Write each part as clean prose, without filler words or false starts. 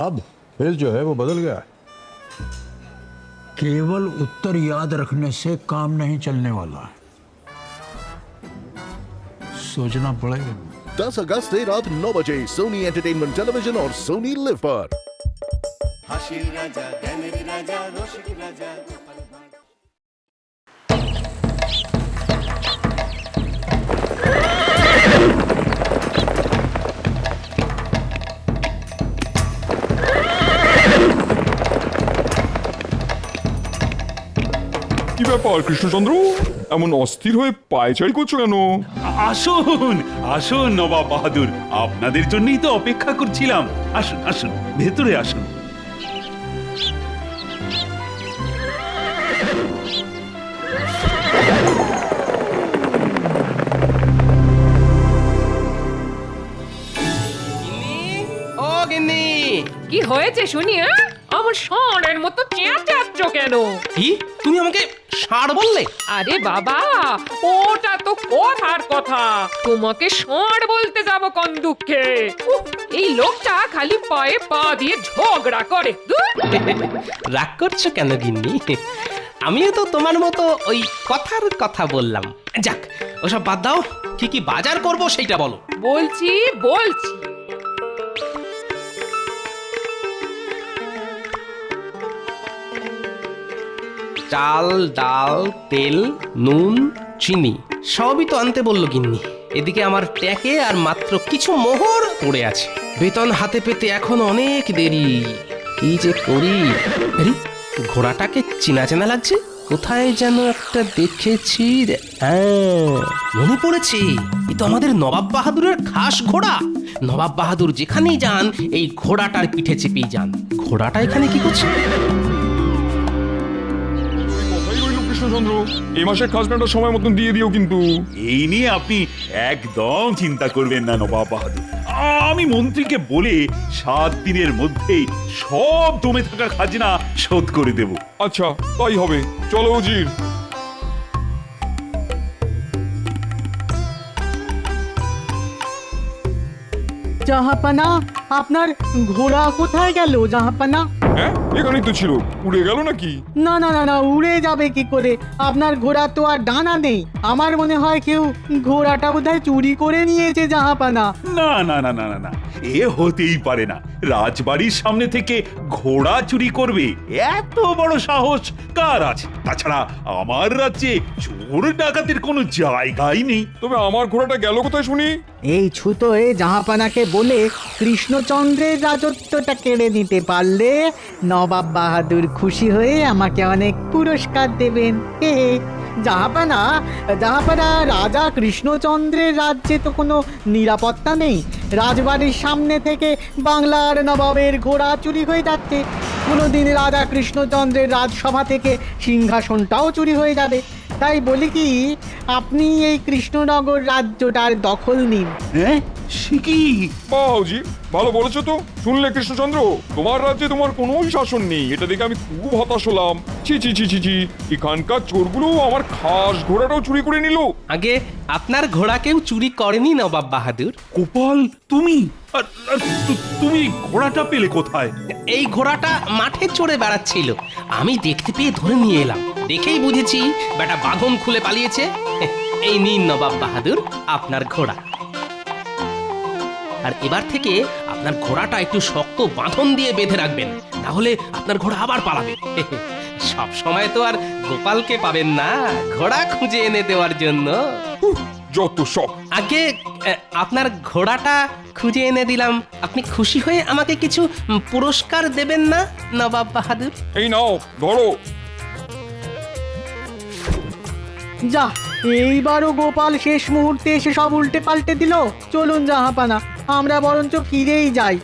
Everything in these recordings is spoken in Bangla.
अब खेल जो है वो बदल गया है। केवल उत्तर याद रखने से काम नहीं चलने वाला, सोचना पड़ेगा। 10 अगस्त से रात 9 बजे सोनी एंटरटेनमेंट टेलीविजन और सोनी लिव पर। হাসির রাজা জ্ঞানের রাজা রসিক রাজা গোপাল ভাঁড়। কি ব্যাপার কৃষ্ণচন্দ্র, এমন অস্থির হয়ে পায়চারি করছো কেন? আসুন আসুন নবাব বাহাদুর, আপনাদের জন্যই তো অপেক্ষা করছিলাম। আসুন আসুন, ভেতরে আসুন। ও গিন্নি, কি হয়েছে শুনি? আমার ষাঁড়ের মতো চেঁচাচ্ছ কেন? কি তুমি আমাকে ষাঁড় বললে? আরে বাবা, ওটা তো কথার কথা, তোমাকে ষাঁড় বলতে যাব কোন দুঃখে? উফ, এই লোকটা খালি পায়ে পা দিয়ে ঝগড়া করে। ধুর। রাগ করছো কেন গিন্নি? আমিও তো তোমার মতো ওই কথার কথা বললাম। যাক, ওসব বাদ দাও, কি কি বাজার করব সেইটা বলো। বলছি বলছি চাল, ডাল, তেল, নুন, চিনি সবই তো আনতে বললো গিন্নি। এদিকে আমার ট্যাকে আর মাত্র কিছু মোহর পড়ে আছে। বেতন হাতে পেতে এখন অনেক দেরি। কি যে করি? আরে, ঘোড়াটাকে চেনা চেনা লাগছে, কোথায় যেন একটা দেখেছি। হ্যাঁ, মনে পড়েছে, এ তো আমাদের নবাব বাহাদুরের খাস ঘোড়া। নবাব বাহাদুর যেখানেই যান এই ঘোড়াটার পিঠে চেপেই যান। ঘোড়াটা এখানে কি করছে? কথাই রইল কৃষ্ণচন্দ্র, এই মাসের খাজনাটা সময় মতন দিয়ে দিও কিন্তু। এই নিয়ে আপনি একদম চিন্তা করবেন না নবাব বাহাদুর। আমি মন্ত্রীকে বলে 7 দিনের মধ্যেই সব জমে থাকা খাজনা শোধ করে দেব। আচ্ছা, তাই হবে। চলো উজির। জাহাপানা, আপনার ঘোড়া কোথায় গেল জাহাপানা? হ্যাঁ, এখানেই তো ছিল, উড়ে গেল নাকি? না না না না, উড়ে যাবে কি করে? আপনার ঘোড়া তো আর ডানা নেই। আমার মনে হয় কেউ ঘোড়াটা বোধহয় চুরি করে নিয়েছে জাহাপানা। না না না না না না, এ হতেই পারে না। রাজবাড়ির সামনে থেকে ঘোড়া চুরি করবে এত বড় সাহস কার আছে? তাছাড়া আমার রাজ্যে চোর ডাকাতের কোনো জায়গাই নেই। তবে আমার ঘোড়াটা গেল কোথায় শুনি? এই ছুতোয় জাহাপানাকে বলে কৃষ্ণচন্দ্রের রাজত্বটা কেড়ে নিতে পারলে নবাব বাহাদুর খুশি হয়ে আমাকে অনেক পুরস্কার দেবেন। হে হে। জাহাপানা, জাহাপানা, রাজা কৃষ্ণচন্দ্রের রাজ্যে তো কোনো নিরাপত্তা নেই। রাজবাড়ির সামনে থেকে বাংলার নবাবের ঘোড়া চুরি হয়ে যাচ্ছে। কোনোদিন রাজা কৃষ্ণচন্দ্রের রাজসভা থেকে সিংহাসনটাও চুরি হয়ে যাবে। তাই বলি কি, আপনি এই কৃষ্ণনগর রাজ্যটার দখল নিন। হ্যাঁ, সে কি? বাহ উজির, ভালো বলেছো তো। শুনলে কৃষ্ণচন্দ্র, তোমার রাজ্যে তোমার কোনো শাসন নেই, এটা দেখে আমি খুব হতাশ হলাম। ছি ছি ছি ছি ছি, এখানকার চোরগুলো আমার খাস ঘোড়াটাও চুরি করে নিল। আগে আপনার ঘোড়া কেউ চুরি করেনি নবাব বাহাদুর। গোপাল, তুমি আর তুমি ঘোড়াটা পেলে কোথায়? এই ঘোড়াটা মাঠে চড়ে বেড়াচ্ছিল, আমি দেখতে পেয়ে ধরে নিয়ে এলাম। দেখেই বুঝেছি বেটা বাঁধন খুলে পালিয়েছে। এই নিন নবাব বাহাদুর আপনার ঘোড়া। আর এবার থেকে আপনার ঘোড়াটা একটু শক্ত বাঁধন দিয়ে বেঁধে রাখবেন, তাহলে আপনার ঘোড়া আবার পালাবে। সব সময় তো আর গোপালকে পাবেন না ঘোড়া খুঁজে এনে দেওয়ার জন্য। যত সব। আগে আপনার ঘোড়াটা খুঁজে এনে দিলাম, আপনি খুশি হয়ে আমাকে কিছু পুরস্কার দেবেন না নবাব বাহাদুর? এই নাও, ধরো। যা, এইবারও গোপাল শেষ মুহূর্তে এসে সব উল্টে পাল্টে দিল। চলুন জাহাপানা, আমরা বরঞ্চ ফিরেই যাই।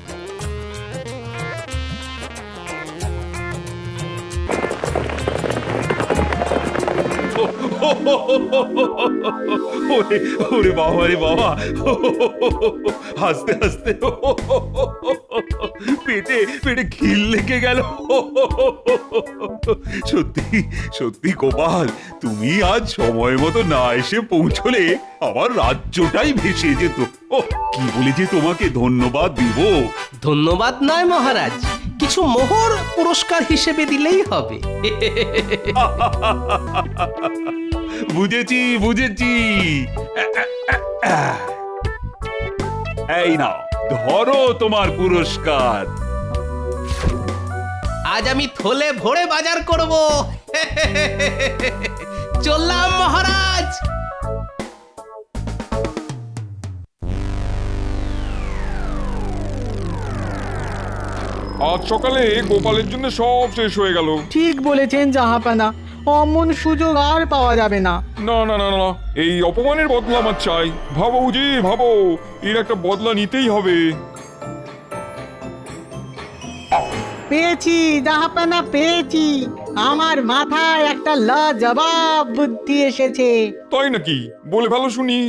ওরে ওরে বাবা রে বাবা, হাসতে হাসতে পেটে পেটে ঘিল লেগে গেল। সত্যি সত্যি গোপাল, তুমি আজ সময় মতো না এসে পৌঁছলে আমার রাজ্যটাই ভেসে যেত। ও কি বলে যে তোমাকে ধন্যবাদ দিব। ধন্যবাদ নয় মহারাজ, কিছু মোহর পুরস্কার হিসেবে দিলেই হবে। বুঝেছি বুঝেছি। এই নাও, ধরো তোমার পুরস্কার। আজ আমি থলে ভরে বাজার করব। চললাম মহারাজ। আজ সকালে গোপালের জন্য সব শেষ হয়ে গেল। ঠিক বলেছেন জাহাপানা, অমন সুযোগ আর পাওয়া যাবে না। না না না না, এই অপমানের বদলা আমার চাই। ভাবো উজি, ভাবো, এর একটা বদলা নিতেই হবে। পেয়েছি জাহাপানা, পেয়েছি। আমার মাথায় একটা লাজবাব বুদ্ধি এসেছে। তাই নাকি? বলে ভালো শুনি।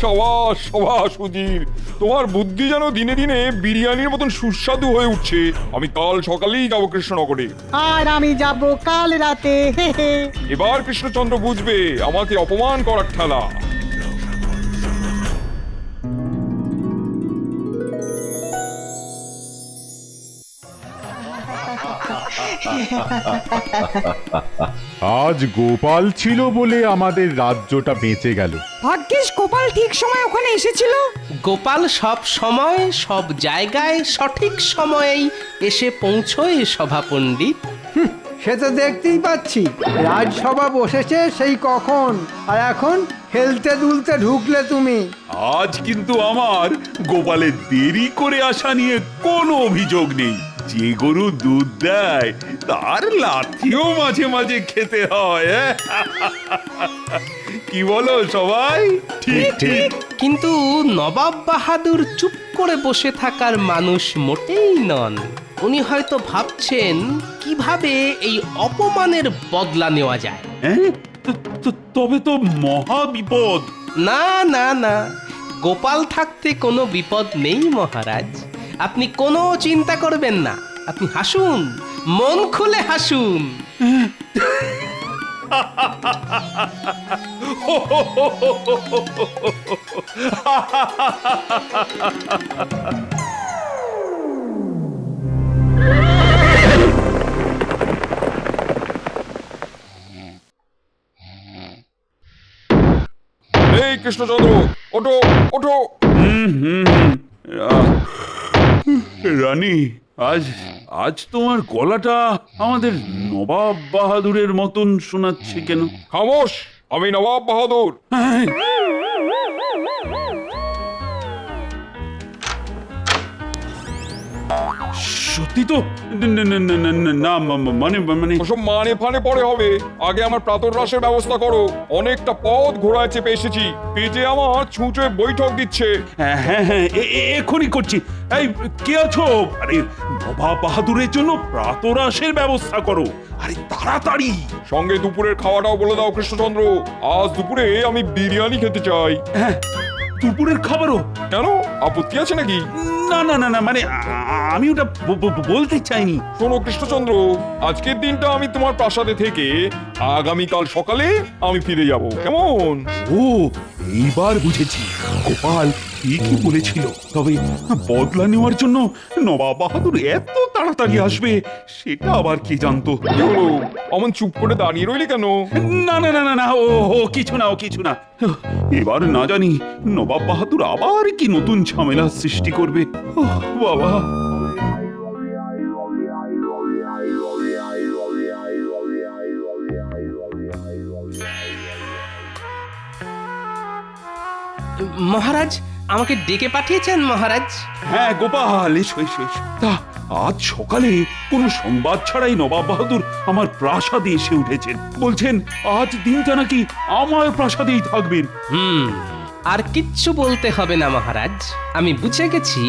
সাবাস সাবাস উজির, তোমার বুদ্ধি যেন দিনে দিনে বিরিয়ানির মতন সুস্বাদু হয়ে উঠছে। আমি কাল সকালেই যাবো কৃষ্ণনগরে। আর আমি যাব কাল রাতে। হে হে। এবার কৃষ্ণচন্দ্র বুঝবে আমাকে অপমান করার ঠেলা। আজ গোপাল ছিল বলে আমাদের রাজ্যটা বেঁচে গেল। ভাগ্যিস গোপাল ঠিক সময় ওখানে এসেছিল। গোপাল সব সময় সব জায়গায় সঠিক সময়েই এসে পৌঁছয় সভা পণ্ডিত। সে তো দেখতেই পাচ্ছি, রাজসভা বসেছে সেই কখন, আর এখন খেলতে দুলতে ঢুকলে তুমি। আজ কিন্তু আমার গোপালের দেরি করে আসা নিয়ে কোনো অভিযোগ নেই। যে গরু দুধ দেয় তার লাঠিও মাঝে মাঝে খেতে হয়। কি বলো সবাই? ঠিক ঠিক। কিন্তু নবাব বাহাদুর চুপ করে বসে থাকার মানুষ মোটেই নন। উনি হয়তো ভাবছেন কিভাবে এই অপমানের বদলা নেওয়া যায়। হ্যাঁ? তবে তো মহা বিপদ। না না না, গোপাল থাকতে কোনো বিপদ নেই মহারাজ। আপনি কোনো চিন্তা করবেন না, আপনি হাসুন, মন খুলে হাসুন। এই কৃষ্ণচন্দ্র, ওঠো ওঠো। রানী, আজ আজ তোমার গলাটা আমাদের নবাব বাহাদুরের মতন শোনাচ্ছে কেন? খামোশ, আমি নবাব বাহাদুর। সত্যি তো? না মানে মানে ওসব মানে ফানে পরে হবে। আগে আমার প্রাতরাশের ব্যবস্থা করো। অনেকটা পথ ঘোড়ায় চেপে এসেছি, পেটে আমার ছুঁচোয় বৈঠক দিচ্ছে। হ্যাঁ হ্যাঁ হ্যাঁ, এখনই করছি। এই কে আছো? আরে নবাব বাহাদুরের জন্য প্রাতরাশের ব্যবস্থা করো। আরে তাড়াতাড়ি। সঙ্গে দুপুরের খাওয়াটাও বলে দাও কৃষ্ণচন্দ্র। আজ দুপুরে আমি বিরিয়ানি খেতে চাই। হ্যাঁ, দুপুরের খাবারও? কেন, আপত্তি আছে নাকি? না না না না, মানে আমি ওটা বলতে চাইনি। শোনো কৃষ্ণচন্দ্র, আজকের দিনটা আমি তোমার প্রাসাদে থেকে আগামীকাল সকালে আমি ফিরে যাব, কেমন? ও, এইবার বুঝেছি। গোপাল ঠিকই বলেছিল। তবে বদলা নেওয়ার জন্য নবাব বাহাদুর এত তাড়াতাড়ি আসবে সেটা আবার কে জানতো? কি হলো, অমন চুপ করে দাঁড়িয়ে রইলি কেন? না না না না না, ও কিছু না, ও কিছু না। এবার না জানি নবাব বাহাদুর আবার কি নতুন ঝামেলা সৃষ্টি করবে। ওহ, বাবা। মহারাজ, আমাকে ডেকে পাঠিয়েছেন মহারাজ? হ্যাঁ গোপাল, এসো এসো এসো। তা আজ সকালে কোনো সংবাদ ছাড়াই নবাব বাহাদুর আমার প্রাসাদে এসে উঠেছেন। বলছেন আজ দিনটা নাকি আমার প্রাসাদেই থাকবেন। আর কিচ্ছু বলতে হবে না মহারাজ, আমি বুঝে গেছি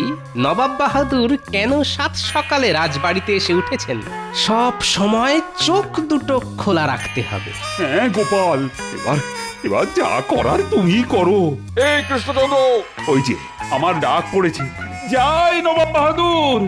নবাব বাহাদুর কেন সাত সকালে রাজবাড়িতে এসে উঠেছেন। সব সময় চোখ দুটো খোলা রাখতে হবে। হ্যাঁ গোপাল, এবার এবার যা করার তুমি করো। এই কৃষ্ণচন্দ্র, ওই যে আমার ডাক পড়েছে, যাই নবাব বাহাদুর।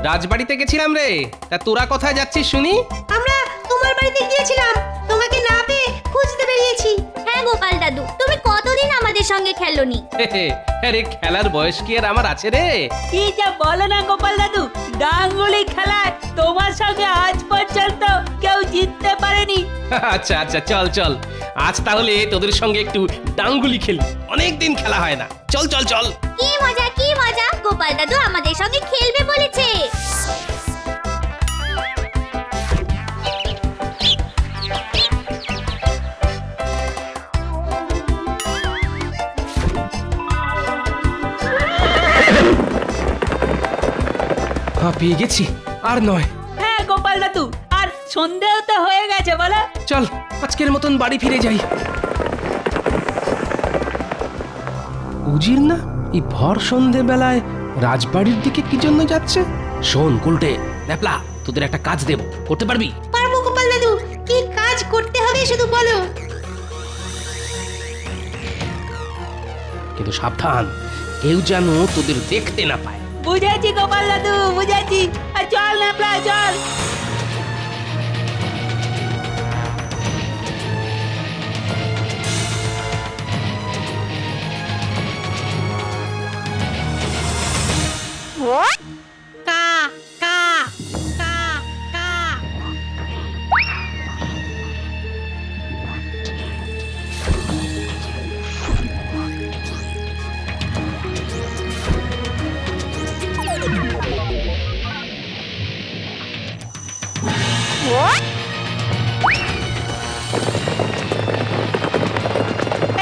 রাজবাড়িতে গেছিলাম রে। তা তোরা কোথায় যাচ্ছিস শুনি? আমরা তোমার বাড়িতে গিয়েছিলাম, তোমাকে না পেয়ে খুঁজতে বেরিয়েছি। হ্যাঁ গোপাল দাদু, তুমি কতদিন আমাদের সঙ্গে খেলোনি? আরে খেলার বয়স কি আর আমার আছে রে? কি যা বলো না গোপাল দাদু, ডাঙ্গুলি খেলায় তোমার সঙ্গে আজ পর্যন্ত কেউ জিততে পারেনি। আচ্ছা আচ্ছা, চল চল, আজ তাহলে তোদের সঙ্গে একটু ডাঙ্গুলি খেলি। অনেকদিন খেলা হয় না। চল চল চল। কি মজা কি মজা, গোপাল দাদু আমাদের সঙ্গে খেলবে বলেছে। পেয়ে গেছি, আর নয়। হ্যাঁ গোপাল দাদু, আর সন্দেহ তো হয়ে গেছে বলো। চল আজকের মতন বাড়ি ফিরে যাই। উজির না এই ভর সন্ধে বেলায় রাজবাড়ির দিকে কি জন্য যাচ্ছে? শোন কুলটে, ন্যাপলা, তোদের একটা কাজ দেব, করতে পারবি? পারবো গোপাল দাদু, কি কাজ করতে হবে শুধু বলো। কিন্তু সাবধান, কেউ যেন তোদের দেখতে না পায়। বুঝেছি গোপাল দাদু, বুঝেছি। আর চল ন্যাপলা চল। কা কা কা কা।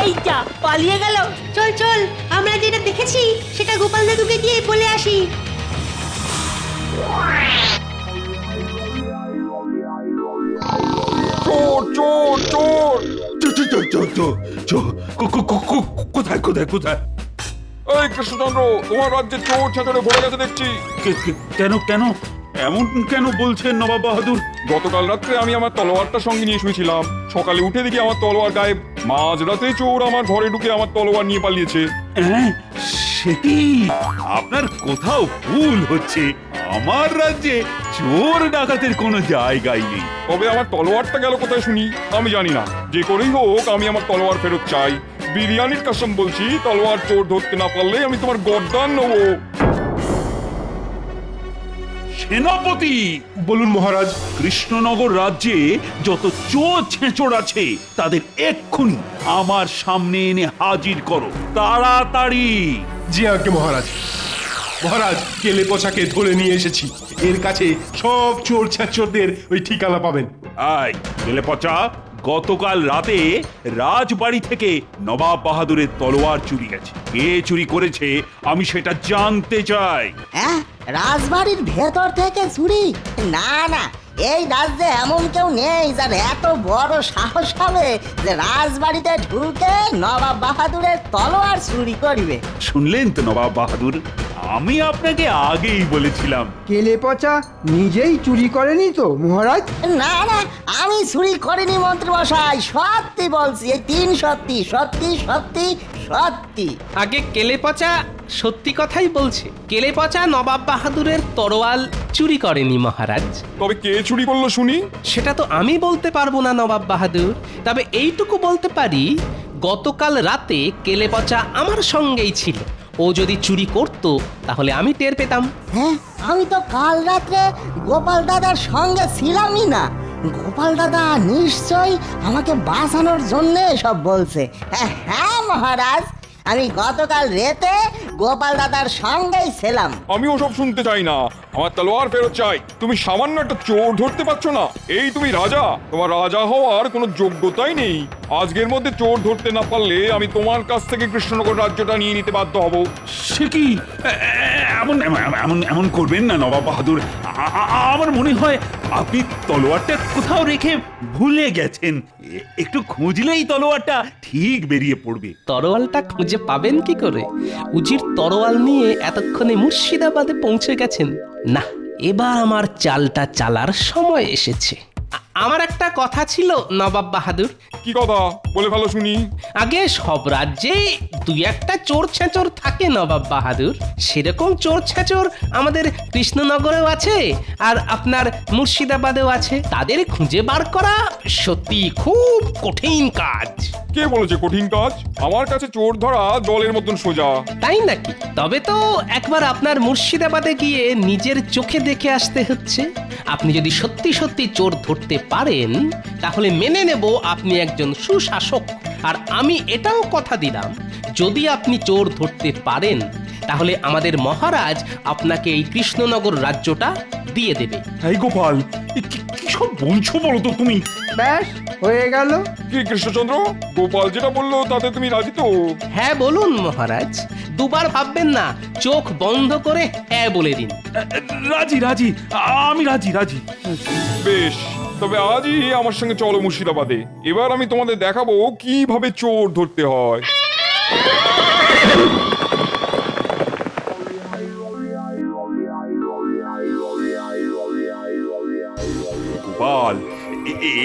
এই যা পালিয়ে গেল। চল চল, আমরা যেটা দেখেছি সেটা গোপাল দাদুকে গিয়ে বলে আসি। চোর চোর চোর! কোথায় কোথায় কোথায়? এই কৃষ্ণচন্দ্র, তোমার রাজ্যে চোর ছাঁচড়ে ভরে গেছে দেখছি। কেন কেন এমন কেন বলছেন নবাব বাহাদুর? গতকাল রাত্রে আমি আমার তলোয়ারটা সঙ্গে নিয়ে শুয়েছিলাম, সকালে উঠে দেখি আমার তলোয়ার গায়েব। মাঝরাতে চোর আমার ঘরে ঢুকে আমার তলোয়ার নিয়ে পালিয়েছে। হ্যাঁ, সে কি? আপনার কোথাও ভুল হচ্ছে। আমার রাজ্যে চোর ডাকাতের কোনো জায়গাই নেই। তবে আমার তলোয়ারটা গেল কোথায় শুনি? আমি জানি না। যে করেই হোক আমি আমার তলোয়ার ফেরত চাই। বিরিয়ানির কসম বলছি, তলোয়ার চোর ধরতে না পারলে আমি তোমার গর্দান নেবো। সেনাপতি! বলুন মহারাজ। কৃষ্ণনগর রাজ্যে যত চোর ছেঁচড় আছে তাদের এক্ষুনি আমার সামনে এনে হাজির করো, তাড়াতাড়ি। জি আজ্ঞে মহারাজ। মহারাজ, কেলে পচাকে ধরে নিয়ে এসেছি। এর কাছে সব চোর ছাচরদের ওই ঠিকানা পাবেন। আয় গেলে পচা, গতকাল রাতে রাজবাড়ি থেকে নবাব বাহাদুরের তলোয়ার চুরি গেছে। কে চুরি করেছে আমি সেটা জানতে চাই। হ্যাঁ, রাজবাড়ির ভেতর থেকে চুরি? না না, এই রাজ্যে এমন কেউ নেই যার এত বড় সাহস হবে যে রাজবাড়িতে ঢুকে নবাব বাহাদুরের তলোয়ার চুরি করবে। শুনলেন তো নবাব বাহাদুর, আমি আপনাকে আগেই বলেছিলাম। কেলে পচা নিজেই চুরি করেনি তো মহারাজ? না না, আমি চুরি করিনি মন্ত্রী মশাই, সত্যি বলছি। এই 3 সত্যি সত্যি সত্যি সত্যি। আগে কেলে পচা সত্যি কথাই বলছে। কেলে পচা নবাব বাহাদুরের তরোয়াল চুরি করেনি মহারাজ। তবে কে চুরি করলো শুনি? সেটা তো আমি বলতে পারবো না নবাব বাহাদুর, তবে এইটুকু বলতে পারি, গতকাল রাতে কেলে পচা আমার সঙ্গেই ছিল। ও যদি চুরি করত তাহলে আমি টের পেতাম। হ্যাঁ, আমি তো কাল রাত্রে গোপাল দাদার সঙ্গে ছিলামই না। গোপাল দাদা নিশ্চয়ই আমাকে বাঁচানোর জন্য সব বলছে। হ্যাঁ মহারাজ, আমি গতকাল রাতে গোপাল দাদার সঙ্গেই ছিলাম। আমি ওসব শুনতে চাই না, আমার তলোয়ার ফেরত চাই। তুমি সামান্য একটা চোর ধরতে পারছো না? এই তুমি রাজা? তোমার রাজা হওয়ার কোনো যোগ্যতাই নেই। আজকের মধ্যে চোর ধরতে না পারলে আমি তোমার কাছ থেকে কৃষ্ণনগর রাজ্যটা নিয়ে নিতে বাধ্য হব। সে কি? এমন এমন এমন করবেন না নবাব বাহাদুর। আমার মনে হয় আপনি তলোয়ারটা কোথাও রেখে ভুলে গেছেন। একটু খুঁজলেই তলোয়ারটা ঠিক বেরিয়ে পড়বে। তরোয়ালটা খুঁজে পাবেন কি করে? উজির তরোয়াল নিয়ে এতক্ষণে মুর্শিদাবাদে পৌঁছে গেছেন। না, এবার আমার চালটা চালার সময় এসেছে। আমার একটা কথা ছিল নবাব বাহাদুর। কি কথা বলে ভালো শুনি। আগে সব রাজ্যে দুই একটা চোর ছেঁচোর থাকে নবাব বাহাদুর, সেরকম চোর ছেঁচোর আমাদের কৃষ্ণনগরেও আছে আর আপনার মুর্শিদাবাদেও আছে। তাদের খুঁজে বার করা সত্যি খুব কঠিন কাজ। কে বলেছে কঠিন কাজ? আমার কাছে চোর ধরা জলের মতন সোজা। তাই নাকি? তবে তো একবার আপনার মুর্শিদাবাদে গিয়ে নিজের চোখে দেখে আসতে হচ্ছে। আপনি যদি সত্যি সত্যি চোর ধরতে পারেন তাহলে মেনে নেব আপনি একজন সুশাসক। আর আমি এটাও কথা দিলাম, যদি আপনি চোর ধরতে পারেন তাহলে আমাদের মহারাজ আপনাকে এই কৃষ্ণনগর রাজ্যটা দিয়ে দেবে। এই গোপাল, কি সব বলছো বলো তো তুমি? ব্যাস হয়ে গেল। কি কৃষ্ণচন্দ্র, গোপাল যেটা বললো তাতে তুমি রাজি তো? হ্যাঁ বলুন মহারাজ, দুবার ভাববেন না, চোখ বন্ধ করে হ্যাঁ বলে দিন। রাজি রাজি, আমি রাজি রাজি। বেশ, তবে আজই আমার সঙ্গে চলো মুর্শিদাবাদে। এবার আমি তোমাদের দেখাবো কিভাবে চোর ধরতে হয়। গোপাল,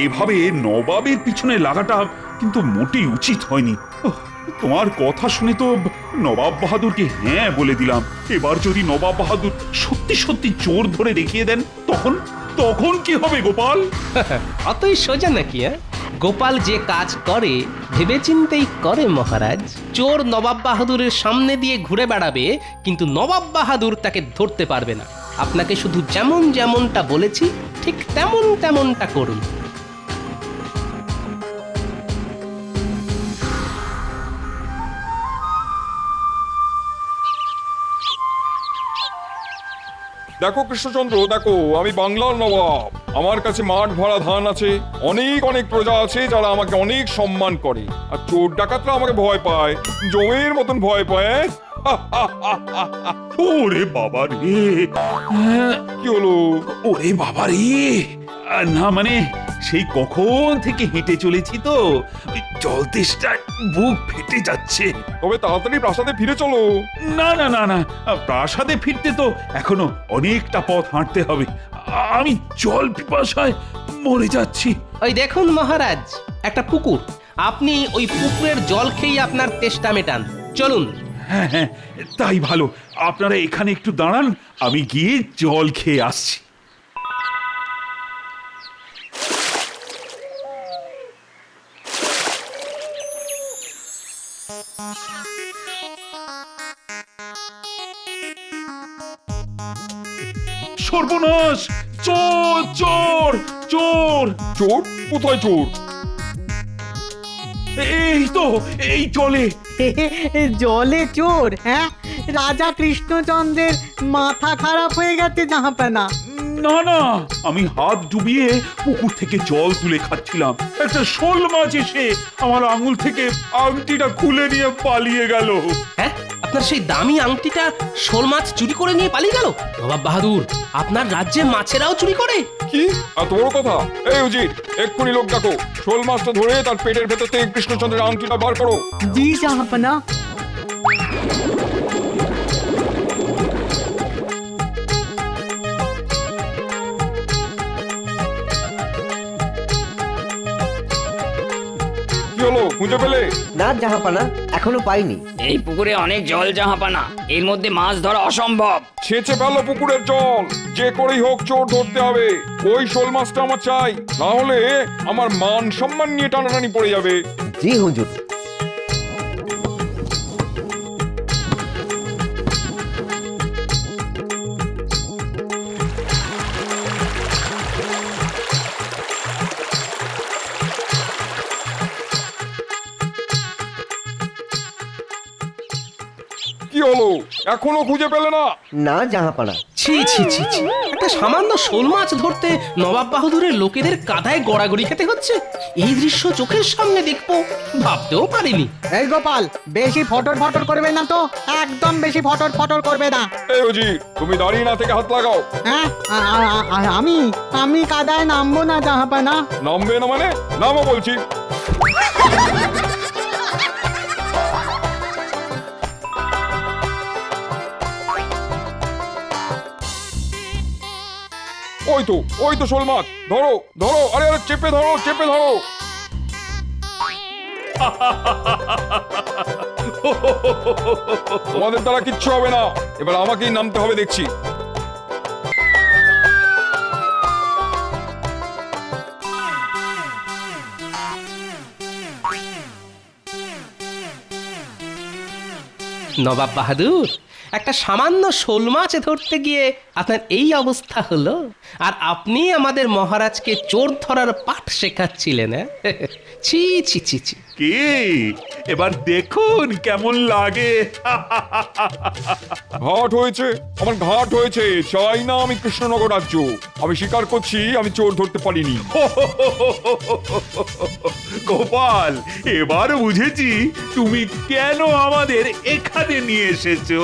এভাবে নবাবের পিছনে লাগাটা কিন্তু মোটেই উচিত হয়নি। তোমার কথা শুনে তো নবাব বাহাদুরকে হ্যাঁ বলে দিলাম। এবার যদি নবাব বাহাদুর সত্যি সত্যি চোর ধরে দেখিয়ে দেন তখন তখন কি হবে গোপাল? অতই সোজা নাকি? গোপাল যে কাজ করে ভেবেচিন্তেই করে মহারাজ। চোর নবাব বাহাদুরের সামনে দিয়ে ঘুরে বেড়াবে, কিন্তু নবাব বাহাদুর তাকে ধরতে পারবে না। আপনাকে শুধু যেমন যেমনটা বলেছি ঠিক তেমন তেমনটা করুন। দেখো কৃষ্ণচন্দ্র, দেখো আমি বাংলার নবাব। আমার কাছে মাঠ ভরা ধান আছে, অনেক অনেক প্রজা আছে যারা আমাকে অনেক সম্মান করে। আর চোর ডাকাতরা আমাকে ভয় পায়, জমের মতন ভয় পায়। ওরে বাবা রে! কি হলো? ওরে বাবা রে! না মানে সেই কখন থেকে হেঁটে চলেছি তো, ওই জল তেষ্টায় বুক ফেটে যাচ্ছে। তবে তাড়াতাড়ি প্রাসাদে ফিরে চলো। না না না না, প্রাসাদে ফিরতে তো এখনো অনেকটা পথ হাঁটতে হবে। আমি জল পিপাসায় মরে যাচ্ছি। ওই দেখুন মহারাজ, একটা পুকুর। আপনি ওই পুকুরের জল খেয়ে আপনার তেষ্টা মেটান। চলুন। হ্যাঁ হ্যাঁ, তাই ভালো। আপনারা এখানে একটু দাঁড়ান, আমি গিয়ে জল খেয়ে আসছি। সর্বনাশ! চোর চোর চোর! চোর? কোথায় চোর? এই তো এই জলে। জলে চোর? হ্যাঁ, রাজা কৃষ্ণচন্দ্রের মাথা খারাপ হয়ে গেছে জাহাপানা। না না, আমি হাত ডুবিয়ে পুকুর থেকে জল তুলে খাচ্ছিলাম, একটা শোল মাছ এসে আমার আঙুল থেকে আংটিটা খুলে নিয়ে পালিয়ে গেল। হ্যাঁ, আপনার সেই দামি আংটিটা শোল মাছ চুরি করে নিয়ে পালিয়ে গেল? নবাব বাহাদুর, আপনার রাজ্যে মাছেরাও চুরি করে? কি এত বড় কথা? এই উজির, এক্ষুনি লোক ডাকো, শোল মাছটা ধরে তার পেটের ভেতর থেকে কৃষ্ণচন্দ্রের আংটিটা বার করো। জি জাহাপানা। কি হলো, খুঁজে পেলে? না জাহাপানা, এখনো পাইনি। এই পুকুরে অনেক জল জাহাপানা, এর মধ্যে মাছ ধরা অসম্ভব। ছেঁচে ফেলো পুকুরের জল, যে করেই হোক চোর ধরতে হবে। ওই শোল মাছটা আমার চাই, না হলে আমার মান সম্মান নিয়ে টানাটানি পড়ে যাবে। জি হুজুর। কি হলো, এখনো খুঁজে পেলে না? না জাহাপানা। ছি ছি ছি ছি, একটা সামান্য শোল মাছ ধরতে নবাব বাহাদুরের লোকেদের কাঁধায় গড়াগড়ি খেতে হচ্ছে। এই দৃশ্য চোখের সামনে দেখবো ভাবতেও পারিনি। এই গোপাল, বেশি ফটর ফটর করবে না তো, একদম বেশি ফটর ফটর করবে না। এই উজির, তুমি দাঁড়িয়ে না থেকে হাত লাগাও। হ্যাঁ, আমি কাদায় নামবো না জাহাপানা। নামবে না মানে? নামো বলছি। ও ওই তো শোল মাছ, ধরো ধরো, আরে আরে চেপে ধরো, চেপে ধরো। তোমাদের দ্বারা কিচ্ছু হবে না, এবার আমাকেই নামতে হবে দেখছি। নবাব বাহাদুর, একটা সামান্য শোল মাছ ধরতে গিয়ে আপনার এই অবস্থা হলো, আর আপনি আমাদের মহারাজকে চোর ধরার পাঠ শেখাচ্ছিলেন? ছি ছি ছি ছি। কি এবার দেখুন কেমন লাগে। ঘাট হয়েছে, আমার ঘাট হয়েছে, চাই না আমি কৃষ্ণনগর রাজ্য। আমি স্বীকার করছি আমি চোর ধরতে পারিনি। গোপাল, এবার বুঝেছি তুমি কেন আমাদের এখানে নিয়ে এসেছো।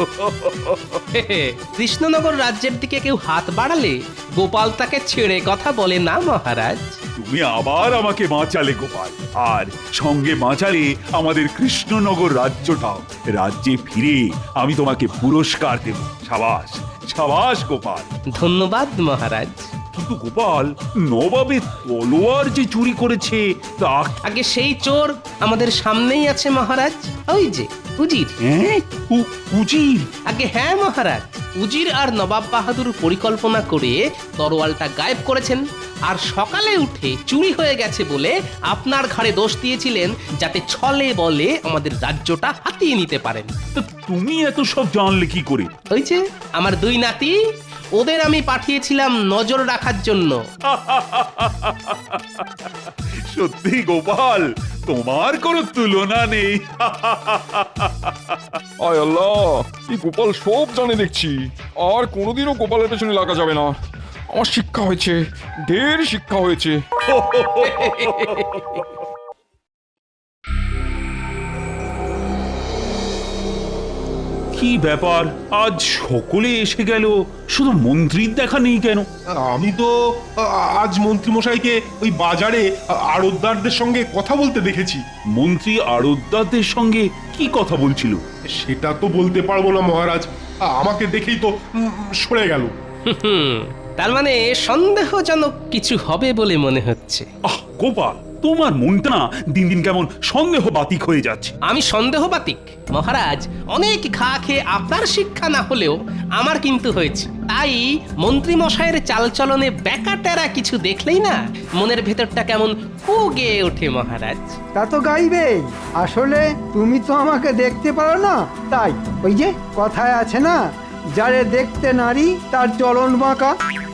কৃষ্ণনগর রাজ্যের দিকে কেউ হাত বাড়ালে গোপাল তাকে ছেড়ে কথা বলে না মহারাজ। তুমি আবার আমাকে বাঁচালে গোপাল, আর সঙ্গে বাঁচালে আমাদের কৃষ্ণনগর রাজ্যটাও। রাজ্যে ফিরে আমি তোমাকে পুরস্কার দেব। সাবাস সাবাস গোপাল। ধন্যবাদ মহারাজ। কিন্তু গোপাল, নবাবের তলোয়ার যে চুরি করেছে তা আগে সেই চোর আমাদের সামনেই আছে মহারাজ, ওই যে উজির। উজির? আগে হ্যাঁ মহারাজ, উজির আর নবাব বাহাদুর পরিকল্পনা করে তরোয়ালটা গায়েব করেছেন, আর সকালে উঠে চুরি হয়ে গেছে বলে আপনার ঘাড়ে দোষ দিয়েছিলেন, যাতে ছলে বলে আমাদের রাজ্যটা হাতিয়ে নিতে পারেন। তুমি এত সব জানলে কি করে? ওই যে আমার দুই নাতি, ওদের আমি পাঠিয়েছিলাম নজর রাখার জন্য। সত্যি গোপাল, তোমার কোনো তুলনা নেই। আয় আল্লাহ, এই গোপাল সব জানে দেখছি। আর কোনোদিনও গোপালের পেছনে লাগা যাবে না। আমার শিক্ষা হয়েছে, ঢের শিক্ষা হয়েছে। কি ব্যাপার, আজ সকলে এসে গেল, শুধু মন্ত্রীর দেখা নেই কেন? আমি তো আজ মন্ত্রী মশাইকে ওই বাজারে আড়তদারদের সঙ্গে কথা বলতে দেখেছি। মন্ত্রী আড়তদারদের সঙ্গে কি কথা বলছিল? সেটা তো বলতে পারবো না মহারাজ, আমাকে দেখেই তো সরে গেল। তার মানে সন্দেহজনক কিছু হবে বলে মনে হচ্ছে। আহ গোপাল, তোমার মনটা না দিন দিন কেমন সন্দেহ বাতিক হয়ে যাচ্ছে। আমি সন্দেহ বাতিক মহারাজ? অনেক ঘা খেয়ে আপনার শিক্ষা না হলেও আমার কিন্তু হয়েছে। তাই মন্ত্রী মশাইয়ের চালচলনে ব্যাকাটেরা কিছু দেখলেই না মনের ভেতরটা কেমন কু গেয়ে ওঠে মহারাজ। তা তো গাইবেই। আসলে তুমি তো আমাকে দেখতে পারো না, তাই ওই যে কথায় আছে না, যারে দেখতে নারী তার চলন বাঁকা।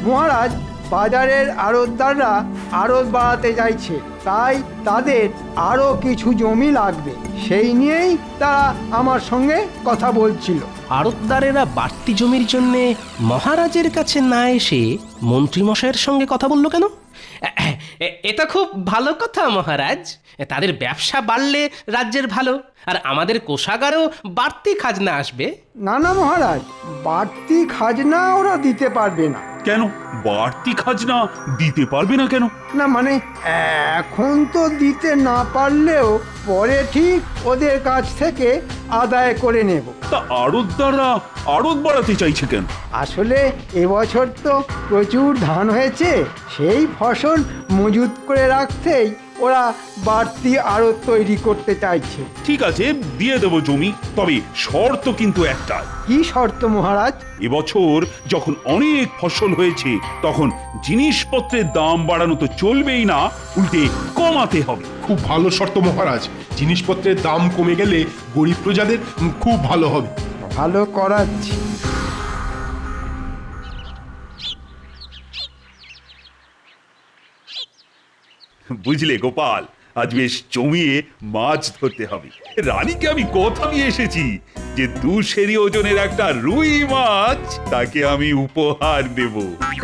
মহারাজ, বাজারের আড়তদাররা আড়ত বাড়াতে চাইছে, তাই তাদের আরো কিছু জমি লাগবে, সেই নিয়েই তারা আমার সঙ্গে কথা বলছিল। আড়তদারেরা বাড়তি জমির জন্য মহারাজের কাছে না এসে মন্ত্রী মশাইয়ের সঙ্গে কথা বললো কেন? এটা খুব ভালো কথা মহারাজ। তাদের ব্যবসা বাড়লে রাজ্যের ভালো, আর আমাদের কোষাগারেও বাড়তি খাজনা আসবে। না না মহারাজ, বাড়তি খাজনা ওরা দিতে পারবে না। কেন বাড়তি খাজনা দিতে পারবে না কেন? না মানে এখন তো দিতে না পারলেও পরে ঠিক ওদের কাছ থেকে আদায় করে নেব। তা আড়তদাররা আড়ত বাড়াতে চাইছে কেন? আসলে এবছর তো প্রচুর ধান হয়েছে, সেই ফসল মজুত করে রাখতেই ওরা বাড়তি আড়ত তৈরি করতে চাইছে। ঠিক আছে, দিয়ে দেবো জমি, তবে শর্ত কিন্তু একটা। কি শর্ত মহারাজ? এবছর যখন অনেক ফসল হয়েছে তখন জিনিসপত্রের দাম বাড়ানো তো চলবেই না, উল্টে কমাতে হবে। খুব ভালো শর্ত মহারাজ, জিনিসপত্রের দাম কমে গেলে গরিব প্রজাদের খুব ভালো হবে। ভালো করাচ্ছি। বুঝলে গোপাল, আজ বেশ জমিয়ে মাছ ধরতে হবে। রানীকে আমি কথা দিয়ে এসেছি যে 2 সেরি ওজনের একটা রুই মাছ তাকে আমি উপহার দেব।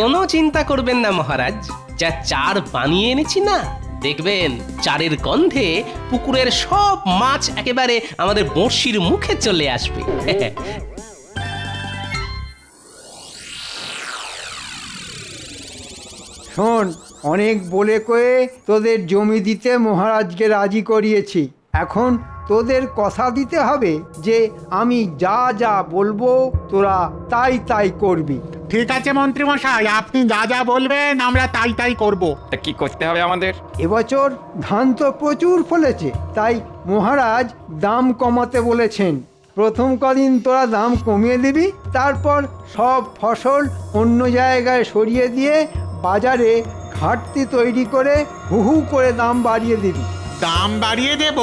কোনো চিন্তা করবেন না মহারাজ, যা চার বানিয়ে এনেছি না, দেখবেন চারের গন্ধে পুকুরের সব মাছ একেবারে আমাদের বড়শির মুখে চলে আসবে। শোন, অনেক বলে কয়ে তোদের জমি দিতে মহারাজকে রাজি করিয়েছি। এখন তোদের কথা দিতে হবে যে আমি যা যা বলবো তোরা তাই তাই করবি। ঠিক আছে মন্ত্রী মশাই, আপনি যা যা বলবেন আমরা তাই তাই করব। তা কি করতে হবে আমাদের? এবছর ধান তো প্রচুর ফলেছে, তাই মহারাজ দাম কমাতে বলেছেন। প্রথম কদিন তোরা দাম কমিয়ে দিবি, তারপর সব ফসল অন্য জায়গায় সরিয়ে দিয়ে বাজারে ঘাটতি তৈরি করে হু হু করে দাম বাড়িয়ে দিবি। দাম বাড়িয়ে দেব?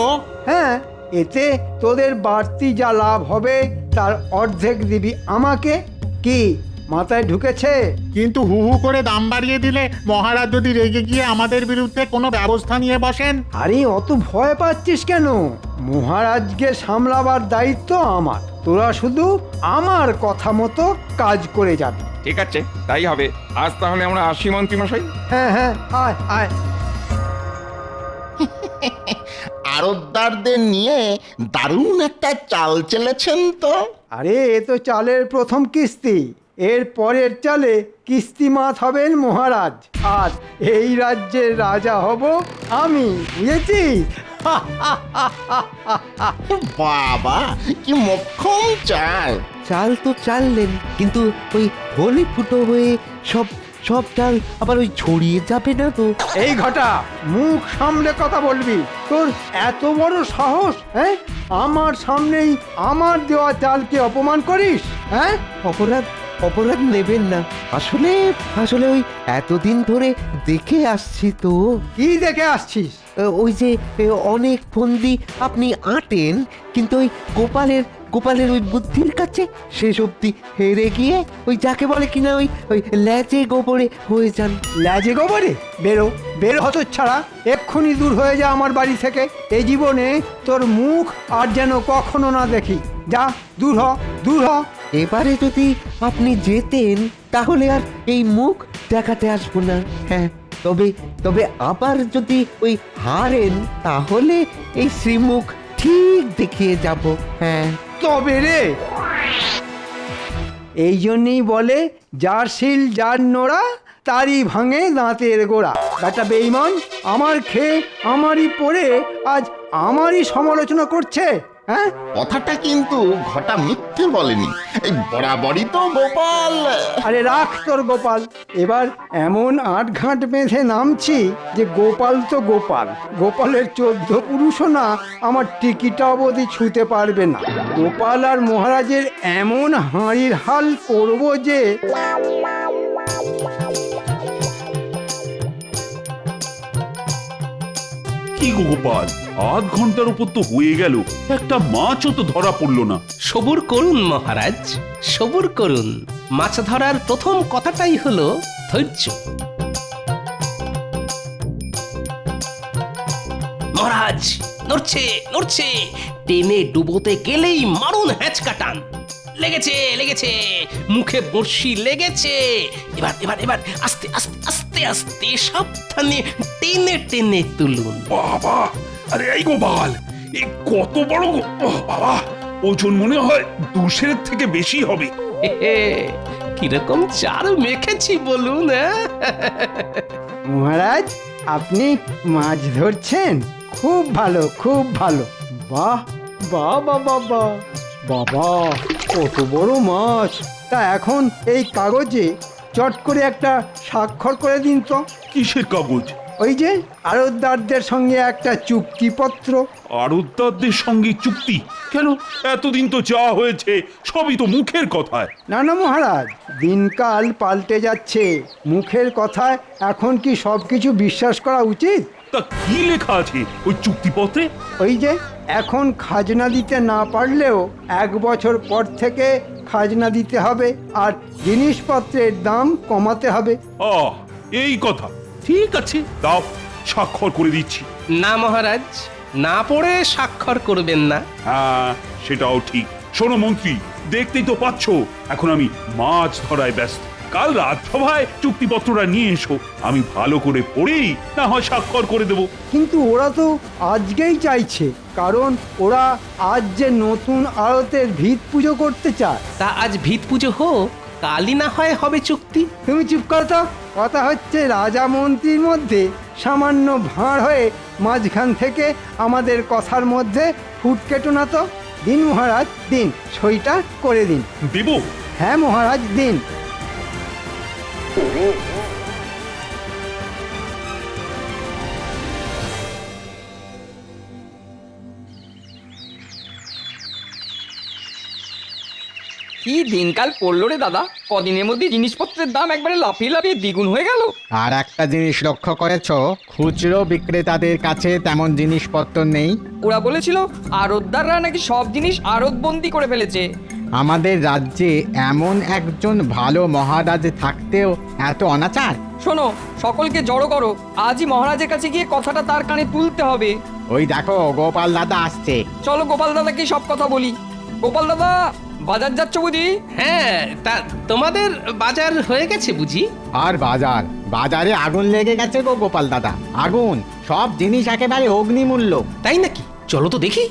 হ্যাঁ, এতে তোদের বাড়তি যা লাভ হবে তার অর্ধেক দিবি আমাকে। কি মাথায় ঢুকেছে? কিন্তু হু হু করে দাম বাড়িয়ে দিলে মহারাজ যদি রেগে গিয়ে আমাদের বিরুদ্ধে কোনো ব্যবস্থা নিয়ে বসেন? আরে অত ভয় পাচ্ছিস কেন? মহারাজকে সামলাবার দায়িত্ব আমার। তোরা শুধু আমার কথা মতো কাজ করে যাবি। ঠিক আছে, তাই হবে। আজ তাহলে আমরা আসি মন্ত্রী মশাই। হ্যাঁ হ্যাঁ, আয় আয়। আড়তদারদের নিয়ে দারুণ একটা চাল চেলেছেন তো। আরে এ তো চালের প্রথম কিস্তি, এর পরের চালে কিস্তিমাত হবেন মহারাজ, আর এই রাজ্যের রাজা হব আমি, বুঝেছিস? বাবা কি মক্ষম চাল! চাল তো চাললেন, কিন্তু ওই হোলি ফুটো হয়ে সব সব চাল আবার ওই ছড়িয়ে যাবে না তো? এই ঘটা, মুখ সামলে কথা বলবি। তোর এত বড় সাহস, হ্যাঁ? আমার সামনেই আমার দেওয়া চালকে অপমান করিস, হ্যাঁ? অপরাধ অপরাধ নেবেন না, আসলে আসলে ওই এতদিন ধরে দেখে আসছি তো। কি দেখে আসছিস? ওই যে অনেক ফন্দি আপনি আঁটেন, কিন্তু ওই গোপালের ওই বুদ্ধির কাছে শেষ অব্দি হেরে গিয়ে ওই যাকে বলে কিনা ওই ওই ল্যাজে গোবরে হয়ে যান। ল্যাজে গোবরে? বেরো বেরো হতচ্ছাড়া, এক্ষুনি দূর হয়ে যা আমার বাড়ি থেকে। এই জীবনে তোর মুখ আর যেন কখনো না দেখি। যা, দূর হ, দূর হ। এবারে যদি আপনি যেতেন তাহলে আর এই মুখ দেখাতে আসবো না। হ্যাঁ, তবে তবে আবার যদি ওই হারেন তাহলে এই শ্রীমুখ ঠিক দেখিয়ে যাব। হ্যাঁ তবে রে, এই জন্যই বলে যার শিল যার নোড়া তারই ভাঙে দাঁতের গোড়া। বেটা বেঈমান, আমার খেয়ে আমারই পড়ে আজ আমারই সমালোচনা করছে। হ্যাঁ, কথাটা কিন্তু ঘটা মিথ্যে বলেনি, এই বরাবরই তো গোপাল। আরে রাখ তোর গোপাল, এবার এমন আটঘাট বেঁধে নামছি যে গোপাল তো গোপাল, গোপালের 14 পুরুষও না আমার টিকিটা অবধি ছুঁতে পারবে না। গোপাল আর মহারাজের এমন হাঁড়ির হাল করব যে। কি গো গোপাল, আধ ঘন্টার উপর তো হয়ে গেল, একটা মাছও তো ধরা পড়লো না। সবুর করুন মহারাজ, সবুর করুন। মাছ ধরার প্রথম কথাটাই হলো ধৈর্য। মহারাজ নড়ছে নড়ছে, টেনে ডুবোতে গেলেই মারুন হ্যাঁচকা টান। লেগেছে লেগেছে, মুখে বড়শি লেগেছে। এবার এবার এবার আস্তে আস্তে আস্তে আস্তে সাবধানে টেনে টেনে তুলুন। বাবা, আরে এই গোপাল, এই কত বড় বাবা, ওজন মনে হয় 200 থেকে বেশি হবে। কিরকম চার মেখেছি বলুন। মহারাজ, আপনি মাছ ধরছেন? খুব ভালো, খুব ভালো। বাহ বাহ বাবা বাহ, বাবা কত বড় মাছ! তা এখন এই কাগজে চট করে একটা স্বাক্ষর করে দিন তো। কিসের কাগজ? ওই যে আড়তদারদের সঙ্গে একটা চুক্তিপত্র। আড়তদারদের সঙ্গে চুক্তি? কেন, এতদিন তো যা হয়েছে সবই তো মুখের কথায়। না না মহারাজ, দিনকাল পাল্টে যাচ্ছে, মুখের কথায় এখন কি সবকিছু বিশ্বাস করা উচিত? তা কি লেখা আছে ওই চুক্তিপত্রে? ওই যে এখন খাজনা দিতে না পারলেও 1 বছর পর থেকে খাজনা দিতে হবে, আর জিনিসপত্রের দাম কমাতে হবে। এই কথা, ঠিক আছে, দাও, স্বাক্ষর করে দিচ্ছি। না মহারাজ, না পড়ে স্বাক্ষর করবেন না। হ্যাঁ, সেটাও ঠিক। শোনো মন্ত্রী, দেখতেই তো পাচ্ছ এখন আমি মাছ ধরায় ব্যস্ত। কাল রাজসভায় চুক্তিপত্রটা নিয়ে এসো, আমি ভালো করে পড়েই না হয় স্বাক্ষর করে দেব। কিন্তু ওরা তো আজকেই চাইছে, কারণ ওরা আজ যে নতুন আড়তের ভিত পুজো করতে চায়। তা আজ ভিত পুজো হোক, কালই না হয় হবে চুক্তি। তুমি চুপ করো তো। কথা হচ্ছে রাজা মন্ত্রীর মধ্যে সামান্য ভাঁড় হয়ে মাঝখান থেকে আমাদের কথার মধ্যে ফুট কেটো না তো। দিন মহারাজ, দিন, সইটা করে দিন। দেব? হ্যাঁ মহারাজ, দিন। কি দিনকাল পড়লো রে দাদা, কদিনের মধ্যে জিনিসপত্রের দাম একবারে লাফিয়ে লাফিয়ে দ্বিগুণ হয়ে গেল। আর একটা জিনিস লক্ষ্য করেছো, খুচরো বিক্রেতাদের কাছে তেমন জিনিসপত্র নেই। ওরা বলেছিল আড়তদাররা নাকি সব জিনিস আড়তবন্দি করে ফেলেছে। আমাদের রাজ্যে এমন একজন ভালো মহারাজ থাকতেও এত অনাচার। শোনো, সকলকে জড়ো করো, আজই মহারাজের কাছে গিয়ে কথাটা তার কানে তুলতে হবে। ওই দেখো গোপাল দাদা আসছে। চলো গোপাল দাদাকে সব কথা বলি। গোপাল দাদা, বাজার যাচ্ছ বুঝি? হ্যাঁ, তা তোমাদের বাজার হয়ে গেছে বুঝি? আর বাজারে আগুন লেগে গেছে গো গোপাল দাদা, আগুন। সব জিনিস একেবারে অগ্নিমূল্য। তাই নাকি? চলো তো দেখি।